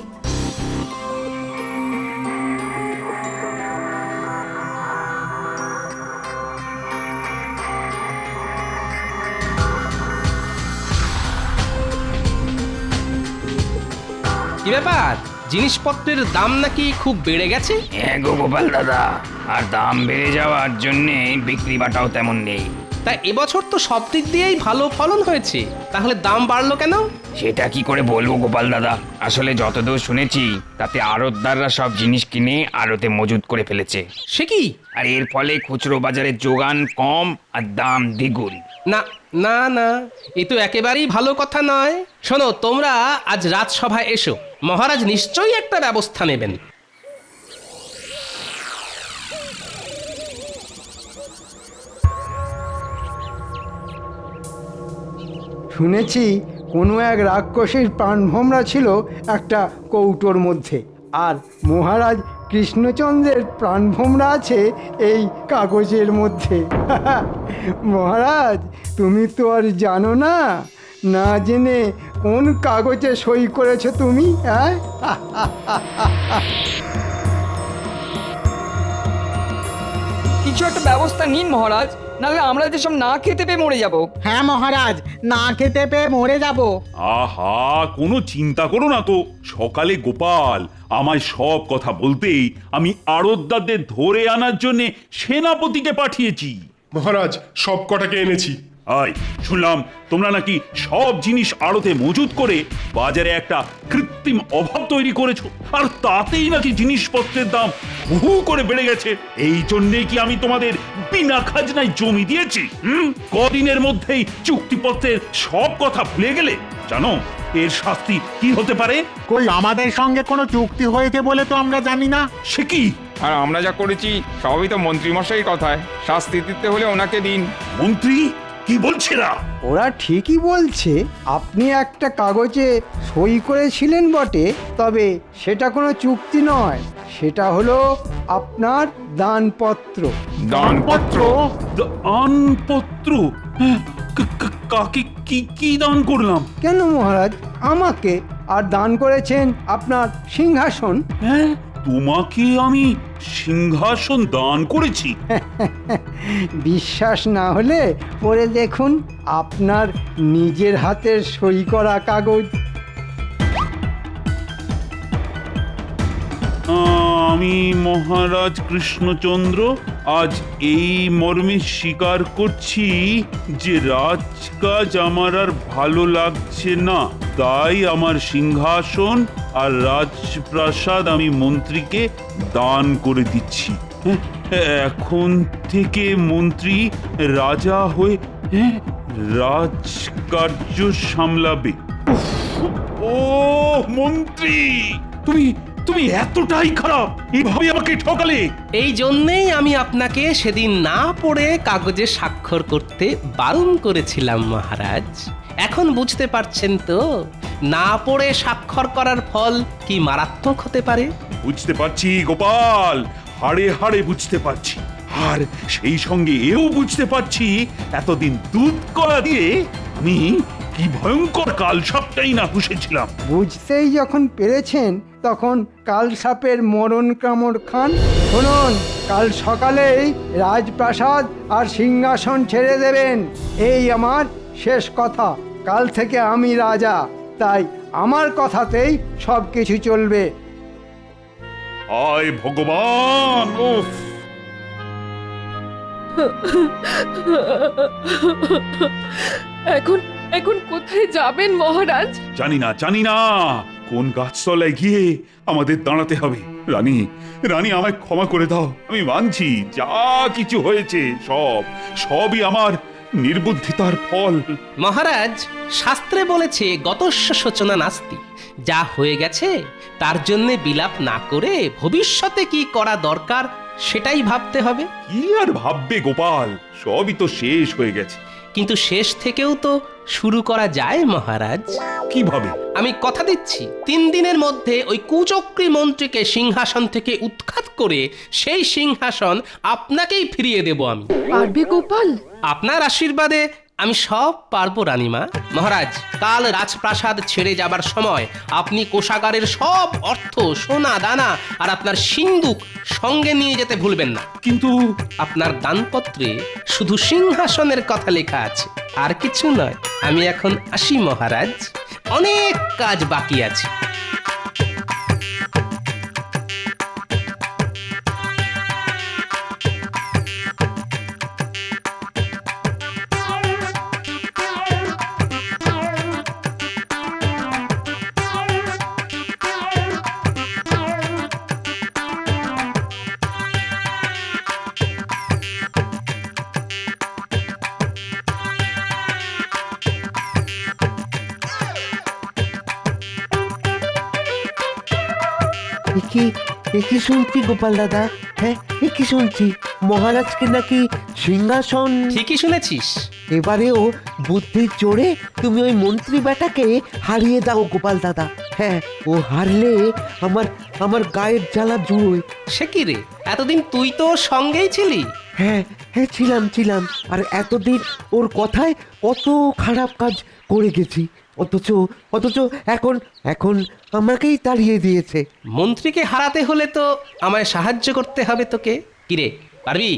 কি ব্যাপার, জিনিসপত্রের দাম নাকি খুব বেড়ে গেছে? হ্যাঁ গো গোপাল দাদা, আর দাম বেড়ে যাওয়ার জন্যে বিক্রি বাটাও তেমন নেই। তা এবছর তো সব দিক দিয়েই ভালো ফলন হয়েছে, তাহলে দাম বাড়লো কেন? সেটা কি করে বলবো গোপাল দাদা, আসলে যতদূর শুনেছি তাতে আড়তদাররা সব জিনিস কিনে আড়তে মজুত করে ফেলেছে। সে কি? আর এর ফলে খুচরো বাজারে যোগান কম আর দাম দ্বিগুণ। না না না, এ তো একেবারেই ভালো কথা নয়। শোনো, তোমরা আজ রাজসভায় এসো, মহারাজ নিশ্চয়ই একটা ব্যবস্থা নেবেন। শুনেছি কোনো এক রাক্ষসীর প্রাণভোমরা ছিল একটা কৌটোর মধ্যে, আর মহারাজ কৃষ্ণচন্দ্রের প্রাণভোমরা আছে এই কাগজের মধ্যে। মহারাজ, তুমি তো আর জানো না, না জেনে কোন কাগজে সই করেছো তুমি? হ্যাঁ, কিছু একটা ব্যবস্থা নিন মহারাজ, নাহলে আমরা যেসব না খেতে পেয়ে মরে যাব। হ্যাঁ মহারাজ, না খেতে পেয়ে মরে যাব। আহা, কোনো চিন্তা করো না তো। সকালে গোপাল আমায় সব কথা বলতেই আমি আড়তদারদের ধরে আনার জন্য সেনাপতিকে পাঠিয়েছি। মহারাজ, সব কটাকে এনেছি। আয়, শুনলাম তোমরা নাকি সব জিনিস আড়তে মজুত করে বাজারে একটা কৃত্রিম অভাব তৈরি করেছো, আর তাতেই নাকি জিনিসপত্রের দাম হু করে বেড়ে গেছে। এই জন্যেই কি আমি তোমাদের বিনা খাজনায় জমি দিয়েছি? কদিনের মধ্যেই চুক্তিপত্রের সব কথা ভুলে গেলে? জানো এর শাস্তি কি হতে পারে? কই, আমাদের সঙ্গে কোনো চুক্তি হয়েছে বলে তো আমরা জানি না। সে কি? আর আমরা যা করেছি সবই তো মন্ত্রীমশাই কথায়, শাস্তি দিতে হলে ওনাকে দিন। মন্ত্রী কি বলছে না? ওরা ঠিকই বলছে। আপনি একটা কাগজে সই করেছিলেন বটে, তবে সেটা কোনো চুক্তি নয়, সেটা হলো আপনার দানপত্র। দানপত্র? দানপত্র? কাকে কি দান করলাম? কেন মহারাজ, আমাকে। আর দান করেছেন আপনার সিংহাসন। হ্যাঁ, তোমাকে আমি সিংহাসন দান করেছি? বিশ্বাস না হলে পড়ে দেখুন আপনার নিজের হাতের সই করা কাগজ। আমি মহারাজ কৃষ্ণচন্দ্র আজ এই মর্মে স্বীকার করছি যে রাজকাজ আমার আর ভালো লাগছে না, তাই আমার সিংহাসন আর রাজপ্রাসাদ আমি মন্ত্রীকে দান করে দিচ্ছি। এখন থেকে মন্ত্রী রাজা হয়ে রাজকার্য সামলাবে। ও মন্ত্রী, তুমি এতটাই খারাপ, এভাবে আমাকে ঠকালে? এই জন্যেই আমি আপনাকে সেদিন না পড়ে কাগজে স্বাক্ষর করতে বারণ করেছিলাম মহারাজ। এখন বুঝতে পারছেন তো না পড়ে স্বাক্ষর করার ফল কি মারাত্মক হতে পারে? বুঝতে পারছি গোপাল, হাড়ে হাড়ে বুঝতে পারছি। আর সেই সঙ্গে এও বুঝতে পারছি এতদিন দুধ কলা দিয়ে আমি কি ভয়ঙ্কর কালসাপটাই না পুষেছিলাম। বুঝতেই যখন পেরেছেন তখন কালসাপের মরণ কামড় খান। শুনুন, কাল সকালেই রাজপ্রাসাদ আর সিংহাসন ছেড়ে দেবেন, এই আমার শেষ কথা। কাল থেকে আমি রাজা, তাই আমার কথাতেই সব কিছু চলবে। আয় ভগবান! এখন এখন কোথায় যাবেন মহারাজ? জানি না কোন গাছতলায় গিয়ে আমাদের দাঁড়াতে হবে। রানী রানী আমায় ক্ষমা করে দাও। আমি মানছি যা কিছু হয়েছে সবই আমার নির্বুদ্ধিতার ফল। মহারাজ, শাস্ত্রে বলেছে গতস্য শোচনা নাস্তি। যা হয়ে গেছে তার জন্য বিলাপ না করে ভবিষ্যতে কি করা দরকার সেটাই ভাবতে হবে। কি আর ভাববে গোপাল, সবই তো শেষ হয়ে গেছে। কিন্তু শেষ থেকেও তো শুরু করা যায় মহারাজ। কিভাবে? আমি কথা দিচ্ছি 3 দিনের মধ্যে ওই কুচক্রী মন্ত্রীকে সিংহাসন থেকে উৎখাত করে সেই সিংহাসন আপনাকেই ফিরিয়ে দেব আমি। পারবে গোপাল? আপনার আশীর্বাদে আমি সব পারবো রানীমা। মহারাজ, কাল রাজপ্রাসাদ ছেড়ে যাবার সময় আপনি কোষাগারের সব অর্থ, সোনা দানা আর আপনার সিন্দুক সঙ্গে নিয়ে যেতে ভুলবেন না। কিন্তু আপনার দানপত্রে শুধু সিংহাসনের কথা লেখা আছে, আর কিছু নয়। আমি এখন আসি মহারাজ, অনেক কাজ বাকি আছে। কি শুনছি গোপাল দাদা? হ্যাঁ, কি শুনছি মহারাজকে নাকি সিংহাসন? ঠিকই শুনেছিস। এবারেও বুদ্ধির জোরে তুমি ওই মন্ত্রী বেটাকে হারিয়ে দাও গোপাল দাদা। হ্যাঁ, ও হারলে আমার গায়ের জ্বালা জুড়োয়। সে কি রে, এতদিন তুই তো সঙ্গেই ছিলি। হ্যাঁ, ছিলাম। আর এতদিন ওর কথায় কত খারাপ কাজ করে গেছি, অথচ এখন আমাকেই তাড়িয়ে দিয়েছে। মন্ত্রীকে হারাতে হলে তো আমায় সাহায্য করতে হবে তোকে। কিরে, পারবি?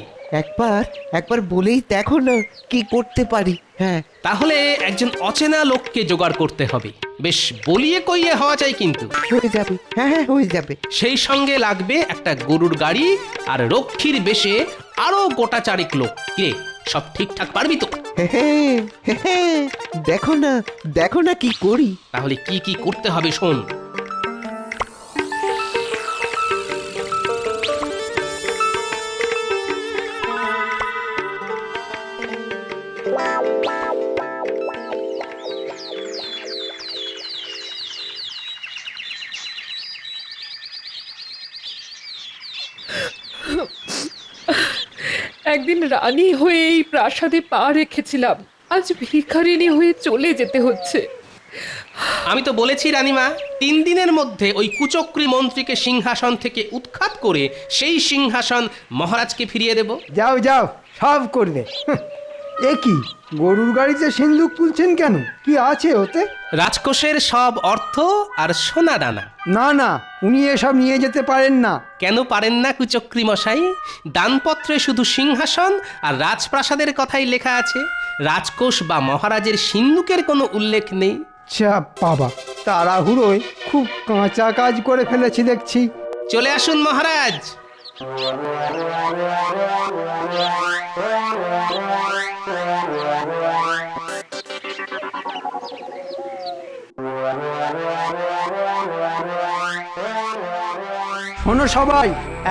একবার বলেই দেখো না কি করতে পারি। হ্যাঁ, তাহলে একজন অচেনা লোককে জোগাড় করতে হবে। বেশ বলিয়ে কইয়ে হওয়া চাই কিন্তু। হয়ে যাবে। হ্যাঁ, হয়ে যাবে। সেই সঙ্গে লাগবে একটা গরুর গাড়ি আর রক্ষীর বেশে আরো গোটা 4 লোক। কিরে, সব ঠিকঠাক পারবি তো? দেখো না কি করি। তাহলে কি কি করতে হবে শোন। একদিন রানী হয়ে এই প্রাসাদে পা রেখেছিলাম, আজ ভিখারিনী হয়ে চলে যেতে হচ্ছে। আমি তো বলেছি রানীমা, 3 দিনের মধ্যে ওই কুচক্রী মন্ত্রীকে সিংহাসন থেকে উৎখাত করে সেই সিংহাসন মহারাজকে ফিরিয়ে দেব। যাও সব করবে। এ কি, গরুর গাড়িতে সিন্দুক তুলছেন কেন? কি আছে ওতে? রাজকোষের সব অর্থ আর সোনা দানা। না, উনি এসব নিয়ে যেতে পারেন না। কেন পারেন না কুচক্রী মশাই? দানপত্রে শুধু সিংহাসন আর রাজপ্রাসাদের কথাই লেখা আছে। রাজকোষ বা মহারাজের সিন্দুকের কোনো উল্লেখ নেই। বাবা, তাড়াহুড়োয় খুব কাঁচা কাজ করে ফেলেছি দেখছি। চলে আসুন মহারাজ। শোনো সবাই,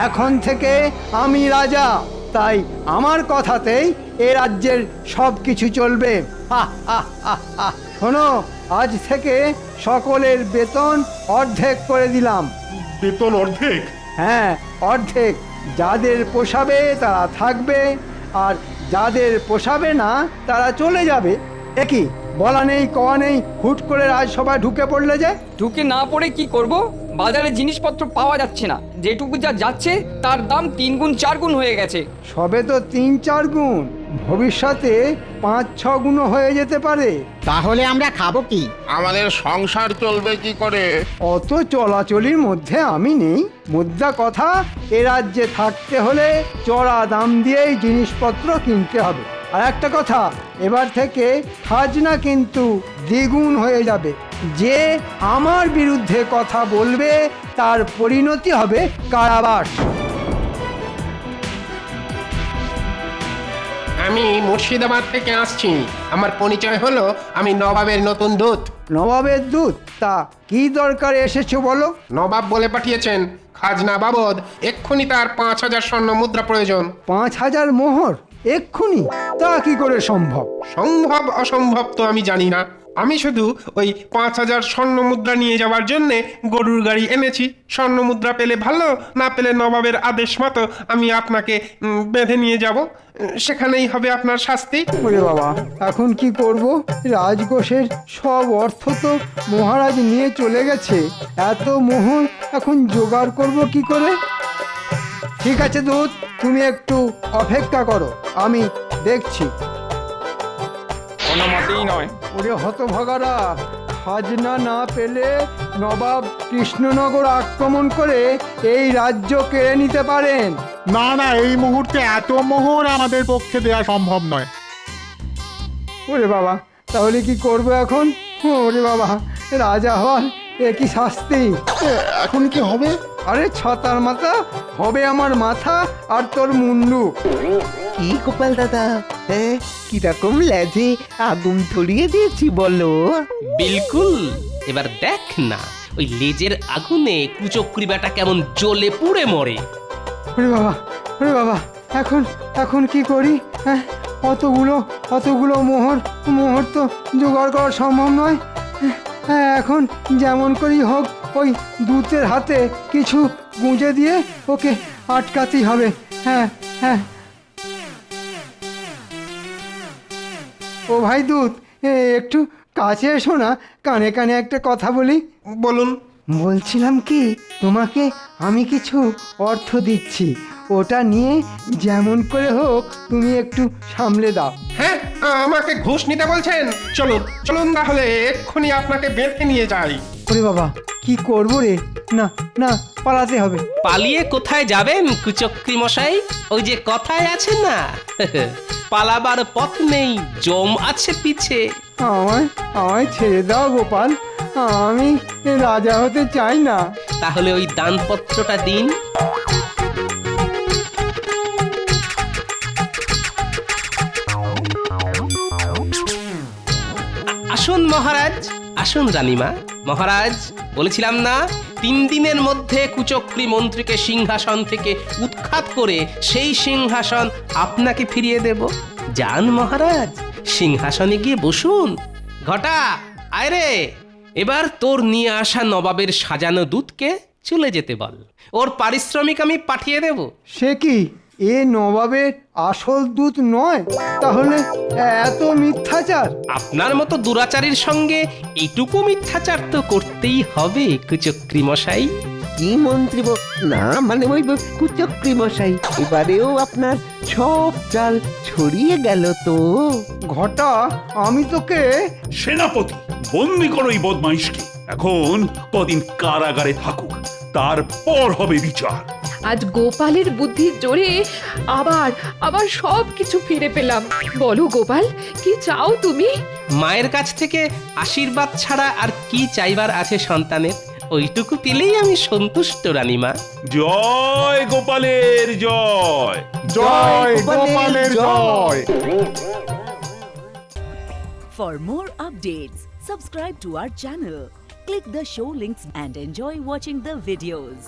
এখন থেকে আমি রাজা, তাই আমার কথাতেই এ রাজ্যের সব কিছু চলবে। শোনো, আজ থেকে সকলের বেতন অর্ধেক করে দিলাম। বেতন অর্ধেক? হ্যাঁ, অর্ধেক। যাদের পোষাবে তারা থাকবে, আর যাদের পোষাবে না তারা চলে যাবে। একই বলা নেই কওয়া নেই, হুট করে রাজসভায় ঢুকে পড়লে যে। ঢুকে না পড়ে কি করব? বাজারে জিনিসপত্র পাওয়া যাচ্ছে না, যেটুকু যা যাচ্ছে তার দাম 3 গুণ 4 গুণ হয়ে গেছে। সবে তো 3-4 গুণ, ভবিষ্যতে 5-6 গুণ হয়ে যেতে পারে। তাহলে আমরা খাবো কি? আমাদের সংসার চলবে কি করে? অত চলাচলির মধ্যে আমি নেই। মুদ্রা কথা, এ রাজ্যে থাকতে হলে চড়া দাম দিয়েই জিনিসপত্র কিনতে হবে। আর একটা কথা, এবার থেকে খাজনা কিন্তু দ্বিগুণ হয়ে যাবে। যে আমার বিরুদ্ধে কথা বলবে তার পরিণতি হবে কারাবাস। আমি মুর্শিদাবাদ থেকে আসছি। আমার পরিচয় হলো আমি নবাবের নতুন দূত। নবাবের দূত? তা কি দরকারে এসেছো বলো? নবাব বলে পাঠিয়েছেন খাজনা বাবদ এক্ষুনি তার 5,000 স্বর্ণ মুদ্রা প্রয়োজন। 5,000 মোহর এক্ষুনি? তা কি করে সম্ভব? সম্ভব অসম্ভব তো আমি জানি না, আমি শুধু ওই 5,000 স্বর্ণ মুদ্রা নিয়ে যাওয়ার জন্যে গরুর গাড়ি এনেছি। স্বর্ণ মুদ্রা পেলে ভালো, না পেলে নবাবের আদেশ মতো আমি আপনাকে বেঁধে নিয়ে যাব, সেখানেই হবে আপনার শাস্তি। ওরে বাবা, এখন কি করব? রাজকোষের সব অর্থ তো মহারাজ নিয়ে চলে গেছে। এত মোহর এখন জোগাড় করব কি করে? ঠিক আছে দূত, তুমি একটু অপেক্ষা করো, আমি দেখছি। কোনো মতেই নয়। ওরে হতভাগারা, খাজনা না পেলে নবাব কৃষ্ণনগর আক্রমণ করে এই রাজ্য কেড়ে নিতে পারেন। না না, এই মুহূর্তে এত মোহর আমাদের পক্ষে দেওয়া সম্ভব নয়। ওরে বাবা, তাহলে কি করব এখন? ওরে বাবা, রাজা হওয়ার একই শাস্তি। এখন কি হবে? আরে ছতার মাথা হবে আমার মাথা আর তোর মুন্ডু। কি গোপাল দাদা, হ্যাঁ কিরকম লেজে আগুন ধরিয়ে দিয়েছি বলো? বিলকুল। এবার দেখ না ওই লেজের আগুনে কুচক্রি বেটা কেমন জ্বলে পুড়ে মরে। ওরে বাবা, ওরে বাবা, এখন এখন কি করি? হ্যাঁ, অতগুলো মোহর তো জোগাড় করা সম্ভব নয়। হ্যাঁ, এখন যেমন করি হোক ওই দূতের হাতে কিছু গুঁজে দিয়ে ওকে আটকাতেই হবে। হ্যাঁ হ্যাঁ। ও ভাই দূত, একটু কাছে এসো না, কানে কানে একটা কথা বলি। বলুন। বলছিলাম কি, তোমাকে আমি কিছু অর্থ দিচ্ছি, ওটা নিয়ে যেমন করে হোক তুমি একটু সামলে দাও। হ্যাঁ, আমাকে ঘুষ নিতে বলছেন? চলুন চলুন, তাহলে এক্ষুনি আপনাকে বেঁধে নিয়ে যাই। ওরে বাবা, কি করবো রে? না না, পালাতে হবে। পালিয়ে কোথায় যাবেন কুচক্রি মশাই? ওই যে কথায় আছে না, পালাবার পথ নেই, জম আছে পিছে। আমায় ছেড়ে দাও গোপাল, আমি রাজা হতে চাই না। তাহলে ওই দানপত্রটা দিন। আসুন মহারাজ, আসুন রানীমা। মহারাজ, বলেছিলাম না 3 দিনের মধ্যে কুচক্রি মন্ত্রীকে সিংহাসন থেকে উৎখাত করে সেই সিংহাসন আপনাকে ফিরিয়ে দেব। যান মহারাজ, সিংহাসনে গিয়ে বসুন। ঘটা, আয় রে, এবার তোর নিয়ে আসা নবাবের সাজানো দূতকে চলে যেতে বল, ওর পারিশ্রমিক আমি পাঠিয়ে দেব। সে কি, এ নবাবের আসল দূত নয়? তাহলে এত মিথ্যাচার? আপনার মতো দুরাচারীর সঙ্গে এইটুকু মিথ্যাচার তো করতেই হবে কুচক্রি মশাই। কি মন্ত্রী না, মানে ওই কুচক্রি মশাই, এবারেও আপনার সব চাল ছড়িয়ে গেল তো। ঘটা, আমি তোকে। সেনাপতি, বন্দি করো এই বদমাইশকে। এখন কদিন কারাগারে থাকুক, তারপর হবে বিচার। আজ গোপালের বুদ্ধির জোরে আবার সব কিছু ফিরে পেলাম। বলো গোপাল, কি চাও তুমি? মায়ের কাছ থেকে আশীর্বাদ ছাড়া আর কি চাইবার আছে সন্তানের? ওইটুকু পেলেই আমি সন্তুষ্ট রানীমা। জয় গোপালের জয়, জয় গোপালের জয়। For more updates, subscribe to our channel, click the show links and enjoy watching the videos.